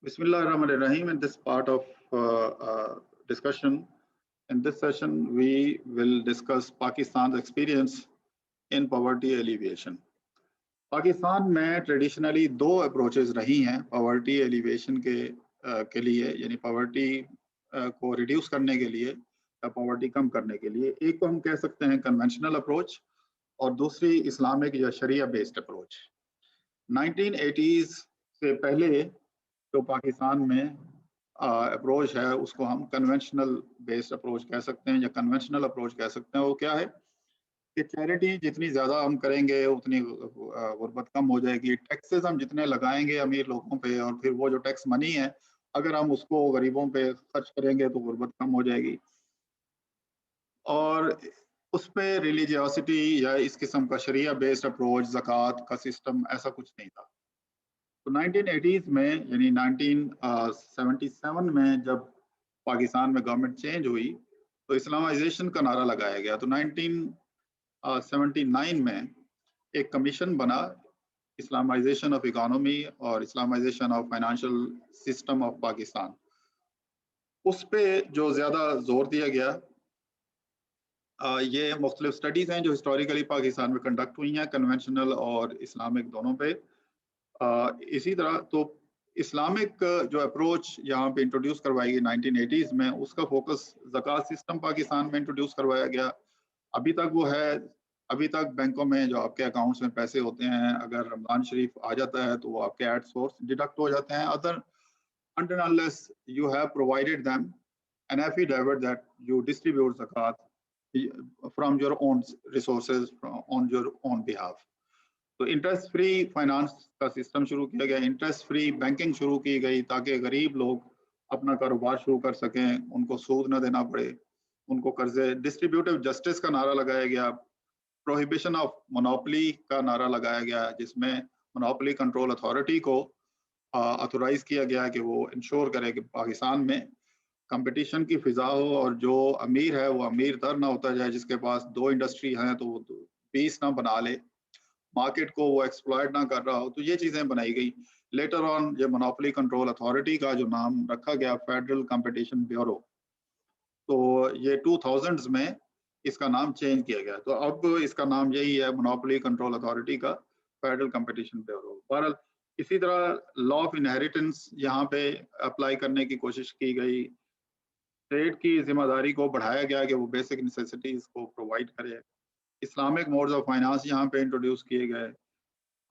Bismillahirrahmanirrahim. In this part of discussion, in this session, we will discuss Pakistan's experience in poverty alleviation. Pakistan में traditionally दो approaches रही हैं poverty alleviation के लिए, यानी पॉवर्टी को रिड्यूस करने के लिए या पॉवर्टी कम करने के लिए। एक को हम कह सकते हैं कन्वेंशनल अप्रोच और दूसरी इस्लामिक या शरिया बेस्ड अप्रोच। 1980s से पहले जो पाकिस्तान में अप्रोच है उसको हम कन्वेंशनल बेस्ड अप्रोच कह सकते हैं या कन्वेंशनल अप्रोच कह सकते हैं। वो क्या है कि चैरिटी जितनी ज़्यादा हम करेंगे उतनी गुर्बत कम हो जाएगी। टैक्सेस हम जितने लगाएंगे अमीर लोगों पे और फिर वो जो टैक्स मनी है अगर हम उसको गरीबों पे खर्च करेंगे तो गुर्बत कम हो जाएगी। और उस पर रिलीजियोसिटी या इस किस्म का शरिया बेस्ड अप्रोच, ज़कात का सिस्टम ऐसा कुछ नहीं था। तो 1980s में यानी 1977 में जब पाकिस्तान में गवर्नमेंट चेंज हुई तो इस्लामाइजेशन का नारा लगाया गया। तो 1979 में एक कमीशन बना, इस्लामाइजेशन ऑफ इकोनॉमी और Islamisation of financial system of Pakistan. उस पे जो ज़्यादा जोर दिया गया, ये मुख्तलिफ स्टडीज़ हैं जो हिस्टोरिकली पाकिस्तान में कंडक्ट हुई हैं, कन्वेंशनल और इस्लामिक दोनों पे। इसी तरह तो इस्लामिक जो अप्रोच यहाँ पे इंट्रोड्यूस करवाई गई 1980s में, उसका फोकस ज़कात सिस्टम पाकिस्तान में इंट्रोड्यूस करवाया गया। अभी तक वो है, अभी तक बैंकों में जो आपके अकाउंट्स में पैसे होते हैं, अगर रमजान शरीफ आ जाता है तो वो आपके एट सोर्स डिडक्ट हो जाते हैं। Other until unless you have provided them an affidavit that you distribute zakat from your own resources on your own behalf. तो इंटरेस्ट फ्री फाइनेंस का सिस्टम शुरू किया गया, इंटरेस्ट फ्री बैंकिंग शुरू की गई ताकि गरीब लोग अपना कारोबार शुरू कर सकें, उनको सूद न देना पड़े, उनको कर्जे। डिस्ट्रीब्यूटिव जस्टिस का नारा लगाया गया, प्रोहिबिशन ऑफ मोनोपोली का नारा लगाया गया, जिसमें मोनोपोली कंट्रोल अथॉरिटी को ऑथोराइज किया गया कि वो इंश्योर करे कि पाकिस्तान में कंपटीशन की फिजा हो और जो अमीर है वो अमीर तर ना होता जाए, जिसके पास 2 इंडस्ट्री हैं तो वो 20 ना बना ले, मार्केट को वो एक्सप्लॉइट ना कर रहा हो। तो ये चीज़ें बनाई गई। लेटर ऑन ये मोनोपोली कंट्रोल अथॉरिटी का जो नाम रखा गया फेडरल कंपटीशन ब्यूरो, तो ये 2000s में इसका नाम चेंज किया गया। तो अब इसका नाम यही है, मोनोपोली कंट्रोल अथॉरिटी का फेडरल कंपटीशन ब्यूरो। बहरहाल इसी तरह लॉ ऑफ इनहेरिटेंस यहाँ पे अप्लाई करने की कोशिश की गई। स्टेट की जिम्मेदारी को बढ़ाया गया कि वो बेसिक नेसेसिटीज को प्रोवाइड करे। इस्लामिक मोड्स ऑफ फाइनेंस यहाँ पे इंट्रोड्यूस किए गए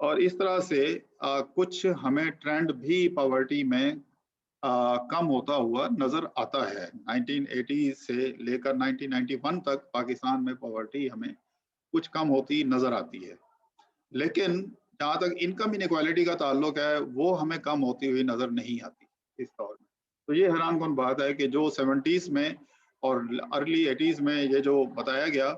और इस तरह से कुछ हमें ट्रेंड भी पॉवर्टी में कम होता हुआ नजर आता है। 1980 से लेकर 1991 तक पाकिस्तान में पॉवर्टी हमें कुछ कम होती नजर आती है, लेकिन जहाँ तक इनकम इनइक्वालिटी का ताल्लुक है वो हमें कम होती हुई नजर नहीं आती इस दौर में। तो ये हैरान कौन बात है कि जो 70s में और अर्ली 80s में ये जो बताया गया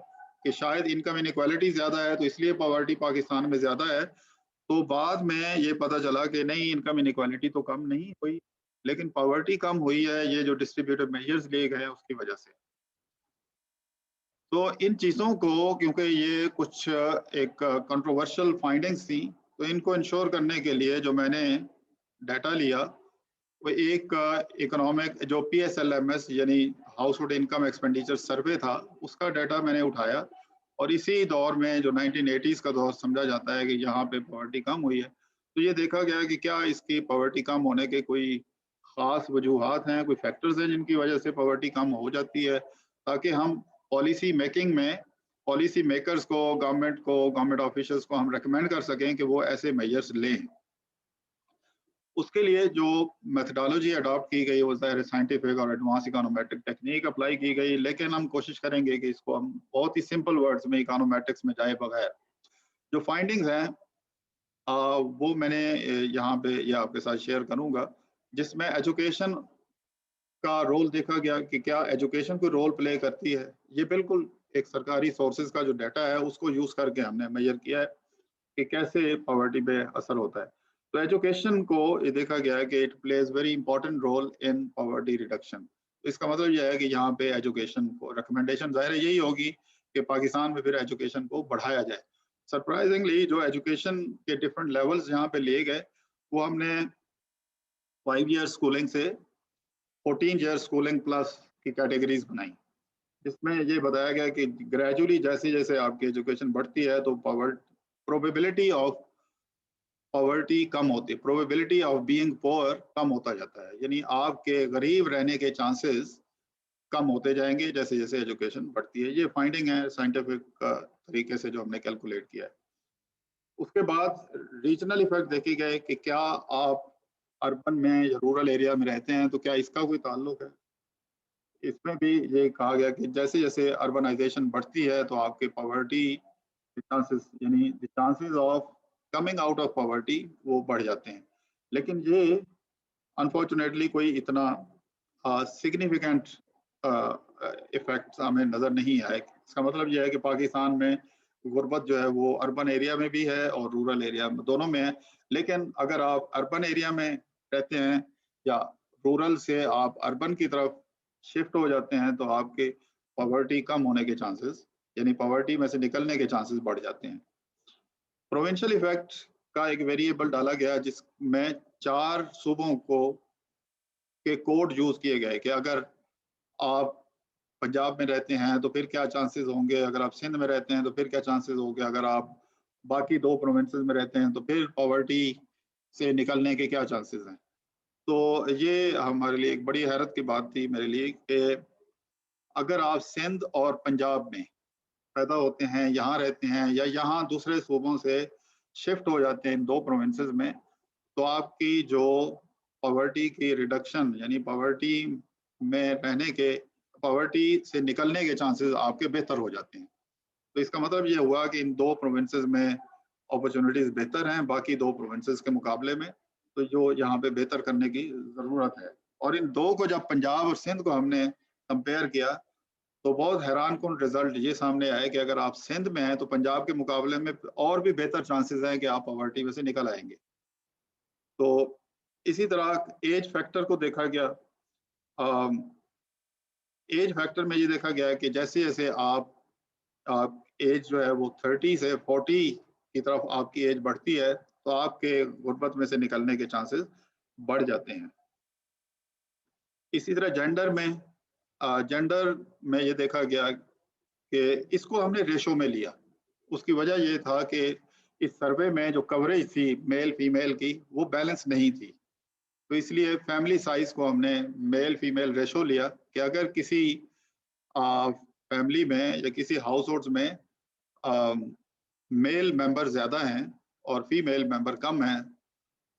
कि शायद इनकम इनइक्वालिटी ज्यादा है तो इसलिए पॉवर्टी पाकिस्तान में ज्यादा है, तो बाद में ये पता चला कि नहीं, इनकम इनइक्वालिटी तो कम नहीं हुई, लेकिन पॉवर्टी कम हुई है ये जो डिस्ट्रीब्यूटिव मेजर्स लिए गए उसकी वजह से। तो इन चीज़ों को, क्योंकि ये कुछ एक कंट्रोवर्शियल फाइंडिंग्स थी, तो इनको इंश्योर करने के लिए जो मैंने डाटा लिया वो एक इकोनॉमिक जो PSLMS यानी हाउस होल्ड इनकम एक्सपेंडिचर सर्वे था, उसका डाटा मैंने उठाया। और इसी दौर में जो 1980s का दौर समझा जाता है कि यहाँ पे पॉवर्टी कम हुई है, तो ये देखा गया कि क्या इसकी पॉवर्टी कम होने के कोई ख़ास वजूहात हैं, कोई फैक्टर्स हैं जिनकी वजह से पॉवर्टी कम हो जाती है, ताकि हम पॉलिसी मेकिंग में पॉलिसी मेकर्स को, गवर्नमेंट ऑफिशियल्स को हम रिकमेंड कर सकें कि वो ऐसे मेजर्स लें। उसके लिए जो मेथडोलॉजी अडॉप्ट की गई वो ज़ाहिर साइंटिफिक और एडवांस इकोनोमेट्रिक टेक्निक अप्लाई की गई, लेकिन हम कोशिश करेंगे कि इसको हम बहुत ही सिंपल वर्ड्स में इकोनोमेट्रिक्स में जाए बगैर जो फाइंडिंग्स हैं वो मैंने यहाँ पे ये आपके साथ शेयर करूँगा, जिसमें एजुकेशन का रोल देखा गया कि क्या एजुकेशन कोई रोल प्ले करती है। ये बिल्कुल एक सरकारी सोर्सेज का जो डाटा है उसको यूज़ करके हमने मेजर किया है कि कैसे पॉवर्टी पे असर होता है। तो एजुकेशन को ये देखा गया है कि it plays very important role in poverty reduction. तो इसका मतलब यह है कि यहाँ पे एजुकेशन को रिकमेंडेशन ज़ाहिर है यही होगी कि पाकिस्तान में फिर एजुकेशन को बढ़ाया जाए। सरप्राइजिंगली जो एजुकेशन के डिफरेंट लेवल्स यहाँ पे लिए गए वो हमने 5 ईयर स्कूलिंग से 14 ईयर स्कूलिंग प्लस की कैटेगरीज बनाई, जिसमें ये बताया गया कि ग्रेजुअली जैसे जैसे आपकी एजुकेशन बढ़ती है तो प्रोबेबिलिटी ऑफ पॉवर्टी कम होती है, प्रोबेबिलिटी ऑफ बीइंग पुअर कम होता जाता है, यानी आपके गरीब रहने के चांसेस कम होते जाएंगे जैसे जैसे एजुकेशन बढ़ती है। ये फाइंडिंग है साइंटिफिक तरीके से जो हमने कैलकुलेट किया है। उसके बाद रीजनल इफेक्ट देखे गए कि क्या आप अर्बन में या रूरल एरिया में रहते हैं तो क्या इसका कोई ताल्लुक है। इसमें भी ये कहा गया कि जैसे जैसे अर्बनाइजेशन बढ़ती है तो आपके पॉवर्टी चांसेस, यानी chances of coming out of poverty वो बढ़ जाते हैं। लेकिन ये अनफॉर्चुनेटली कोई इतना सिग्निफिकेंट इफेक्ट हमें नजर नहीं आए। इसका मतलब यह है कि पाकिस्तान में गुर्बत जो है वो अर्बन एरिया में भी है और रूरल एरिया में, दोनों में है। लेकिन अगर आप अर्बन एरिया में रहते हैं या रूरल से आप अर्बन की तरफ शिफ्ट हो जाते हैं तो आपके पॉवर्टी कम होने के चांसेस, यानी पॉवर्टी में से निकलने के चांसेस बढ़ जाते हैं। प्रोविंशियल इफेक्ट का एक वेरिएबल डाला गया जिसमें 4 सूबों को के कोड यूज किए गए कि अगर आप पंजाब में रहते हैं तो फिर क्या चांसेस होंगे, अगर आप सिंध में रहते हैं तो फिर क्या चांसेस होंगे, अगर आप बाकी 2 प्रोविंसेस में रहते हैं तो फिर पॉवर्टी से निकलने के क्या चांसेस हैं। तो ये हमारे लिए एक बड़ी हैरत की बात थी मेरे लिए कि अगर आप सिंध और पंजाब में पैदा होते हैं, यहाँ रहते हैं या यहाँ दूसरे सूबों से शिफ्ट हो जाते हैं इन 2 प्रोविंसेस में, तो आपकी जो पॉवर्टी की रिडक्शन, यानी पॉवर्टी में रहने के, पॉवर्टी से निकलने के चांसेस आपके बेहतर हो जाते हैं। तो इसका मतलब ये हुआ कि इन 2 प्रोविंसेस में अपॉर्चुनिटीज बेहतर हैं बाकी 2 प्रोविंसेस के मुकाबले में, तो जो यहाँ पे बेहतर करने की ज़रूरत है। और इन 2 को जब पंजाब और सिंध को हमने कंपेयर किया तो बहुत हैरान कुन रिजल्ट ये सामने आया कि अगर आप सिंध में हैं तो पंजाब के मुकाबले में और भी बेहतर चांसेस हैं कि आप पॉवर्टी में से निकल आएंगे। तो इसी तरह एज फैक्टर को देखा गया। एज फैक्टर में ये देखा गया है कि जैसे जैसे आप एज जो है वो 30 से 40 की तरफ आपकी एज बढ़ती है तो आपके गुर्बत में से निकलने के चांसेस बढ़ जाते हैं। इसी तरह जेंडर में ये देखा गया कि इसको हमने रेशो में लिया। उसकी वजह ये था कि इस सर्वे में जो कवरेज थी मेल फीमेल की वो बैलेंस नहीं थी, तो इसलिए फैमिली साइज को हमने मेल फीमेल रेशो लिया कि अगर किसी फैमिली में या किसी हाउस होल्ड में मेल मेंबर ज़्यादा हैं और फीमेल मेंबर कम हैं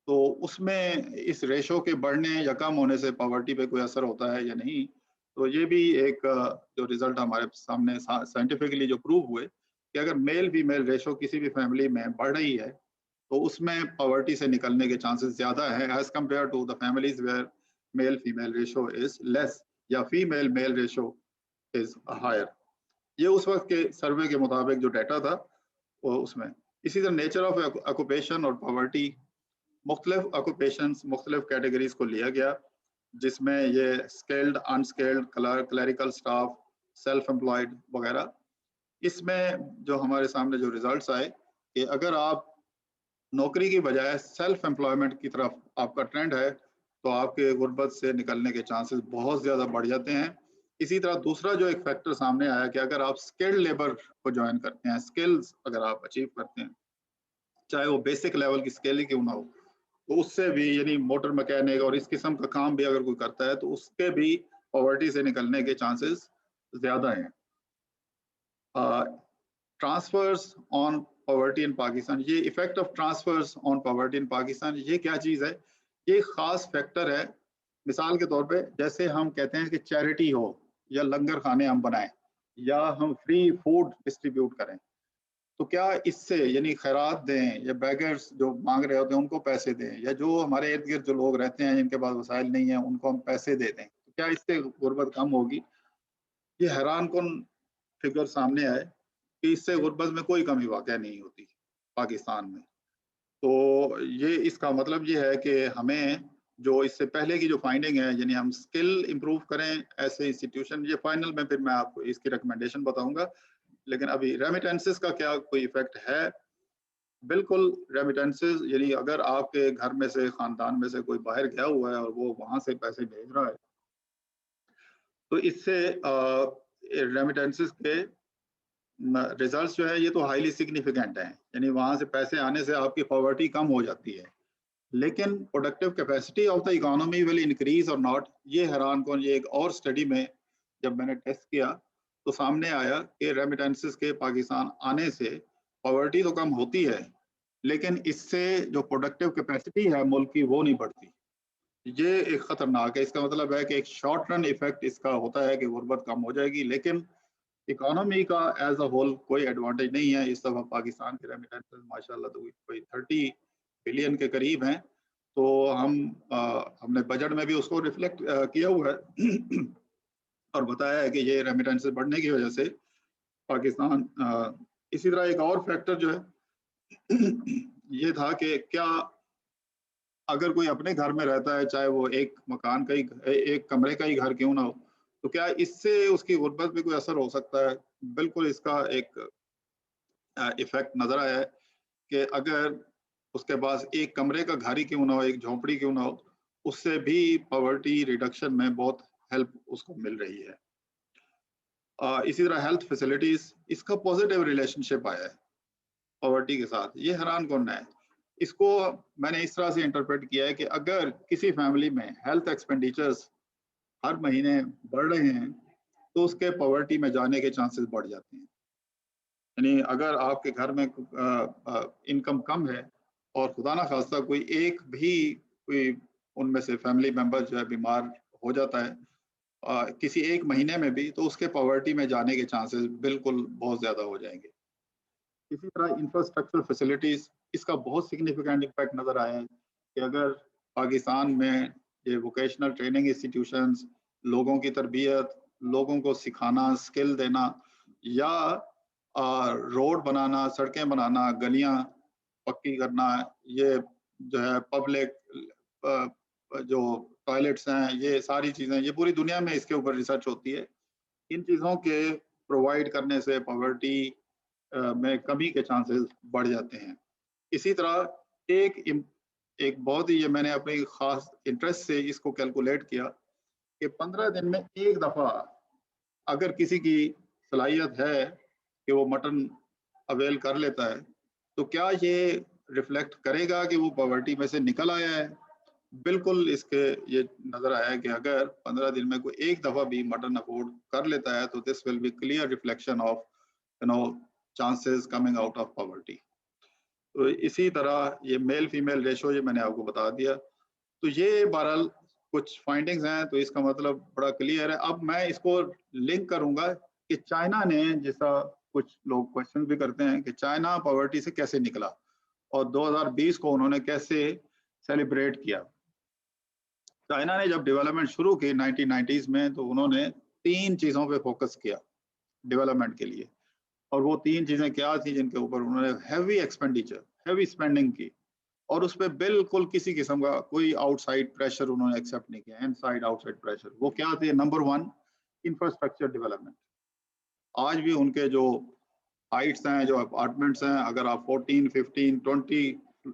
तो उसमें इस रेशो के बढ़ने या कम होने से पॉवर्टी पे कोई असर होता है या नहीं। तो ये भी एक जो रिजल्ट हमारे सामने साइंटिफिकली जो प्रूव हुए कि अगर मेल फीमेल रेशो किसी भी फैमिली में बढ़ रही है तो उसमें पॉवर्टी से निकलने के चांसेस ज़्यादा हैं as compared to the families where male female ratio is less या female male ratio is higher. ये उस वक्त के सर्वे के मुताबिक जो डाटा था वो उसमें। इसी तरह नेचर ऑफ ऑक्यूपेशन और पॉवर्टी, मुख्तलिफ ऑक्यूपेशंस मुख्तलिफ कैटेगरीज को लिया गया जिसमें ये skilled unskilled clerical staff self employed वगैरह। इसमें जो हमारे सामने जो रिजल्ट्स आए कि अगर आप नौकरी की बजाय सेल्फ एम्प्लॉयमेंट की तरफ आपका ट्रेंड है तो आपके गुर्बत से निकलने के चांसेस बहुत ज़्यादा बढ़ जाते हैं। इसी तरह दूसरा जो एक फैक्टर सामने आया कि अगर आप स्किल्ड लेबर को ज्वाइन करते हैं, स्किल्स अगर आप अचीव करते हैं चाहे वो बेसिक लेवल की स्किल ही क्यों ना हो, तो उससे भी यानी मोटर मैकेनिक और इस किस्म का काम भी अगर कोई करता है तो उसके भी पॉवर्टी से निकलने के चांसेस ज़्यादा हैं। Transfers on poverty in Pakistan, ये effect of transfers on poverty in Pakistan ये क्या चीज़ है? ये खास फैक्टर है। मिसाल के तौर पे जैसे हम कहते हैं कि चैरिटी हो या लंगर खाने हम बनाएं या हम फ्री फूड डिस्ट्रीब्यूट करें, तो क्या इससे यानी खैरात दें या बैगर्स जो मांग रहे होते हैं उनको पैसे दें या जो हमारे इर्द गिर्द जो लोग रहते हैं जिनके पास वसाइल नहीं है उनको हम पैसे दे दें, तो क्या इससे गुर्बत कम होगी? ये हैरान कौन फिगर सामने आए कि इससे गुर्बत में कोई कमी वाकई नहीं होती पाकिस्तान में। तो ये इसका मतलब ये है कि हमें जो इससे पहले की जो फाइंडिंग है यानी हम स्किल इंप्रूव करें ऐसे इंस्टीट्यूशन, ये फाइनल में फिर मैं आपको इसकी रिकमेंडेशन बताऊंगा। लेकिन अभी रेमिटेंसेस का क्या कोई इफेक्ट है? बिल्कुल रेमिटेंसेस, यानी अगर आपके घर में से खानदान में से कोई बाहर गया हुआ है और वो वहां से पैसे भेज रहा है, तो इससे रेमिटेंसेस के रिजल्ट्स जो है ये तो हाईली सिग्निफिकेंट हैं, यानी वहां से पैसे आने से आपकी पॉवर्टी कम हो जाती है। लेकिन productive capacity of the economy will increase और नॉट, ये हैरान कौन, ये एक और स्टडी में जब मैंने टेस्ट किया तो सामने आया कि रेमिटेंसेस के पाकिस्तान आने से पॉवर्टी तो कम होती है, लेकिन इससे जो प्रोडक्टिव कैपेसिटी है मुल्क की वो नहीं बढ़ती। ये एक खतरनाक है, इसका मतलब है कि एक शॉर्ट रन इफेक्ट इसका होता है कि गुर्बत कम हो जाएगी, लेकिन इकोनॉमी का एज अ होल कोई एडवांटेज नहीं है। इस दफा पाकिस्तान के रेमिटेंसेस माशाल्लाह तो कोई 30 बिलियन के करीब हैं, तो हमने बजट में भी उसको रिफ्लेक्ट किया हुआ है और बताया है कि ये रेमिटेंसेस बढ़ने की वजह से पाकिस्तान इसी तरह एक और फैक्टर जो है ये था कि क्या अगर कोई अपने घर में रहता है, चाहे वो एक मकान का ही, एक कमरे का ही घर क्यों ना हो, तो क्या इससे उसकी गुर्बत पे कोई असर हो सकता है? बिल्कुल इसका एक इफेक्ट नजर आया है कि अगर उसके पास एक कमरे का घर ही क्यों ना हो, एक झोपड़ी क्यों ना हो, उससे भी पॉवर्टी रिडक्शन में बहुत हेल्प उसको मिल रही है। इसी तरह हेल्थ फैसिलिटीज, इसका पॉजिटिव रिलेशनशिप आया है पॉवर्टी के साथ, ये हैरान कौन है। इसको मैंने इस तरह से इंटरप्रेट किया है कि अगर किसी फैमिली में हेल्थ एक्सपेंडिचर्स हर महीने बढ़ रहे हैं तो उसके पॉवर्टी में जाने के चांसेस बढ़ जाते हैं। यानी अगर आपके घर में इनकम कम है और खुदा ना खास्ता कोई एक भी कोई उनमें से फैमिली मेंबर जो है बीमार हो जाता है किसी एक महीने में भी, तो उसके पॉवर्टी में जाने के चांसेस बिल्कुल बहुत ज़्यादा हो जाएंगे। इसी तरह इंफ्रास्ट्रक्चर फैसिलिटीज़, इसका बहुत सिग्निफिकेंट इम्पैक्ट नज़र आया है कि अगर पाकिस्तान में ये वोकेशनल ट्रेनिंग इंस्टीट्यूशंस, लोगों की तरबियत, लोगों को सिखाना, स्किल देना, या रोड बनाना, सड़कें बनाना, गलियां पक्की करना, ये जो है पब्लिक जो टॉयलेट्स हैं, ये सारी चीज़ें, ये पूरी दुनिया में इसके ऊपर रिसर्च होती है। इन चीज़ों के प्रोवाइड करने से पॉवर्टी में कमी के चांसेस बढ़ जाते हैं। इसी तरह एक बहुत ही, ये मैंने अपनी खास इंटरेस्ट से इसको कैलकुलेट किया कि 15 दिन में एक दफ़ा अगर किसी की सलाहियत है कि वो मटन अवेल कर लेता है, तो क्या ये रिफ्लेक्ट करेगा कि वो पॉवर्टी में से निकल आया है? बिल्कुल इसके ये नजर आया कि अगर 15 दिन में कोई एक दफा भी मटन अफोर्ड कर लेता है तो this will be clear reflection of chances coming out of poverty. तो इसी तरह ये मेल फीमेल रेशो ये मैंने आपको बता दिया। तो ये बहरहाल कुछ फाइंडिंग्स हैं, तो इसका मतलब बड़ा क्लियर है। अब मैं इसको लिंक करूंगा कि चाइना ने, जैसा कुछ लोग क्वेश्चन भी करते हैं कि चाइना पॉवर्टी से कैसे निकला और 2020 को उन्होंने कैसे सेलिब्रेट किया। चाइना ने जब डेवलपमेंट शुरू की 1990s में, तो उन्होंने 3 चीज़ों पे फोकस किया डेवलपमेंट के लिए, और वो 3 चीज़ें क्या थी जिनके ऊपर उन्होंने हैवी एक्सपेंडिचर, हैवी स्पेंडिंग की, और उस पर बिल्कुल किसी किस्म का कोई आउटसाइड प्रेशर उन्होंने एक्सेप्ट नहीं किया, इनसाइड आउटसाइड प्रेशर। वो क्या थे? Number 1, infrastructure development. आज भी उनके जो हाइट्स हैं, जो अपार्टमेंट्स हैं, अगर आप 14, 15,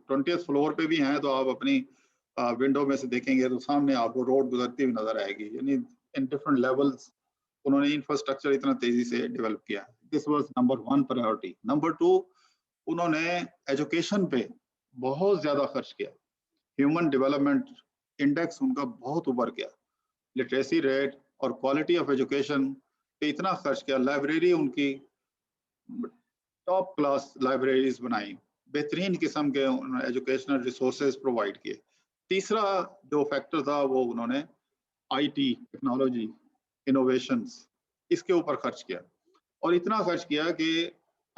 20th फ्लोर पे भी हैं तो आप अपनी विंडो में से देखेंगे तो सामने आपको रोड गुजरती हुई नजर आएगी। यानी इन डिफरेंट लेवल्स उन्होंने इंफ्रास्ट्रक्चर इतना तेजी से डेवलप किया। This was number 1 priority. Number 2, उन्होंने एजुकेशन पे बहुत ज्यादा खर्च किया। ह्यूमन डेवलपमेंट इंडेक्स उनका बहुत ऊपर गया, लिटरेसी रेट और क्वालिटी ऑफ एजुकेशन पे इतना खर्च किया। लाइब्रेरी उनकी टॉप क्लास लाइब्रेरीज बनाई, बेहतरीन किस्म के एजुकेशनल रिसोर्सेज प्रोवाइड किए। तीसरा जो फैक्टर था वो उन्होंने आईटी, टेक्नोलॉजी, इनोवेशंस, इसके ऊपर खर्च किया, और इतना खर्च किया कि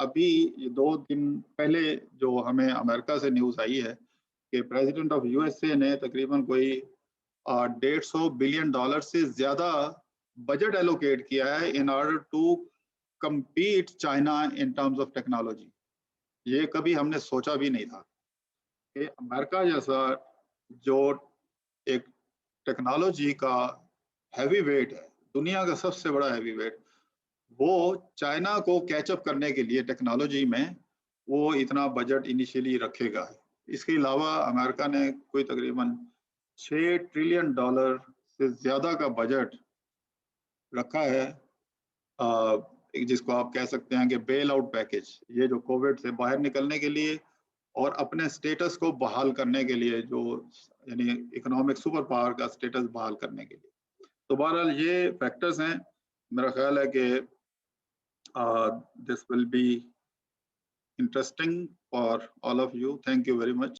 अभी 2 दिन पहले जो हमें अमेरिका से न्यूज़ आई है कि प्रेसिडेंट ऑफ यूएसए ने तकरीबन कोई $150 बिलियन से ज्यादा बजट एलोकेट किया है in order to compete China in terms of technology. ये कभी हमने सोचा भी नहीं था कि अमेरिका जैसा जो एक टेक्नोलॉजी का हैवी वेट है, दुनिया का सबसे बड़ा हैवी वेट, वो चाइना को कैचअप करने के लिए टेक्नोलॉजी में वो इतना बजट इनिशियली रखेगा। इसके अलावा अमेरिका ने कोई तकरीबन $6 ट्रिलियन से ज़्यादा का बजट रखा है, जिसको आप कह सकते हैं कि बेल आउट पैकेज, ये जो कोविड से बाहर निकलने के लिए और अपने स्टेटस को बहाल करने के लिए, जो यानी इकोनॉमिक सुपर पावर का स्टेटस बहाल करने के लिए। तो बहरहाल ये फैक्टर्स हैं। मेरा ख्याल है कि this will be interesting for all of you. Thank you very much.